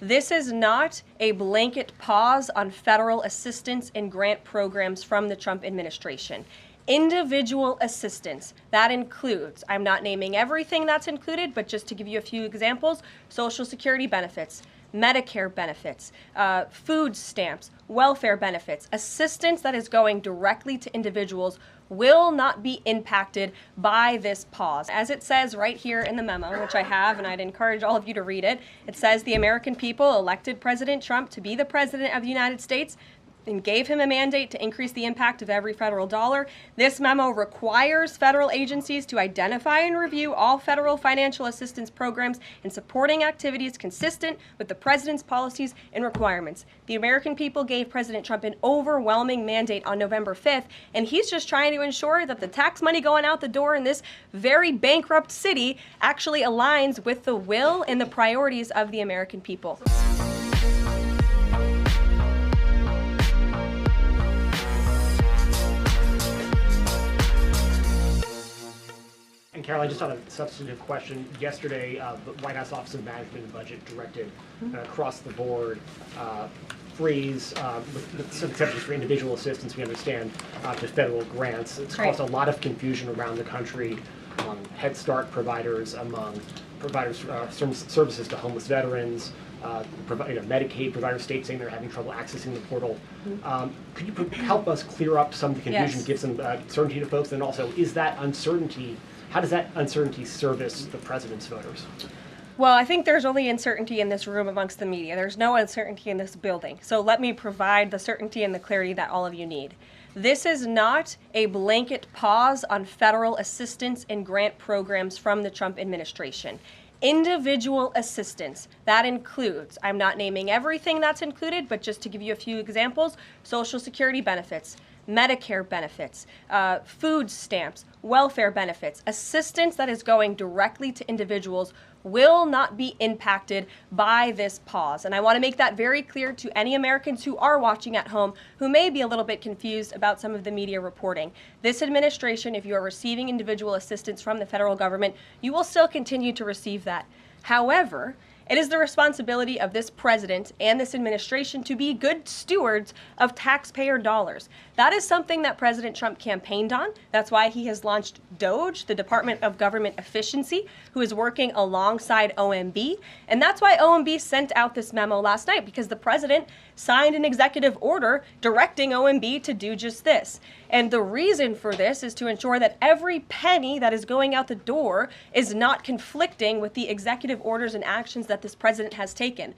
This is not a blanket pause on federal assistance and grant programs from the Trump administration. Individual assistance, that includes, I'm not naming everything that's included, but just to give you a few examples, Social Security benefits, Medicare benefits, food stamps, welfare benefits, assistance that is going directly to individuals will not be impacted by this pause. As it says right here in the memo, which I have, and I'd encourage all of you to read it, it says the American people elected President Trump to be the President of the United States and gave him a mandate to increase the impact of every federal dollar. This memo requires federal agencies to identify and review all federal financial assistance programs and supporting activities consistent with the president's policies and requirements. The American people gave President Trump an overwhelming mandate on November 5th, and he's just trying to ensure that the tax money going out the door in this very bankrupt city actually aligns with the will and the priorities of the American people. And Caroline, just on a substantive question, yesterday the White House Office of Management and Budget directed across the board freeze, with some exceptions for individual assistance, we understand, to federal grants. It's caused a lot of confusion around the country among Head Start providers, among providers services to homeless veterans, Medicaid providers, states saying they're having trouble accessing the portal. Could you help us clear up some of the confusion, give some certainty to folks, and also, is that uncertainty, how does that uncertainty service the president's voters? Well, I think there's only uncertainty in this room amongst the media. There's no uncertainty in this building. So let me provide the certainty and the clarity that all of you need. This is not a blanket pause on federal assistance and grant programs from the Trump administration. Individual assistance, that includes, I'm not naming everything that's included, but just to give you a few examples, Social Security benefits, Medicare benefits, food stamps, welfare benefits, assistance that is going directly to individuals will not be impacted by this pause. And I want to make that very clear to any Americans who are watching at home who may be a little bit confused about some of the media reporting. This administration, if you are receiving individual assistance from the federal government, you will still continue to receive that. However, it is the responsibility of this president and this administration to be good stewards of taxpayer dollars. That is something that President Trump campaigned on. That's why he has launched DOGE, the Department of Government Efficiency, who is working alongside OMB. And that's why OMB sent out this memo last night, because the president signed an executive order directing OMB to do just this. And the reason for this is to ensure that every penny that is going out the door is not conflicting with the executive orders and actions that this president has taken.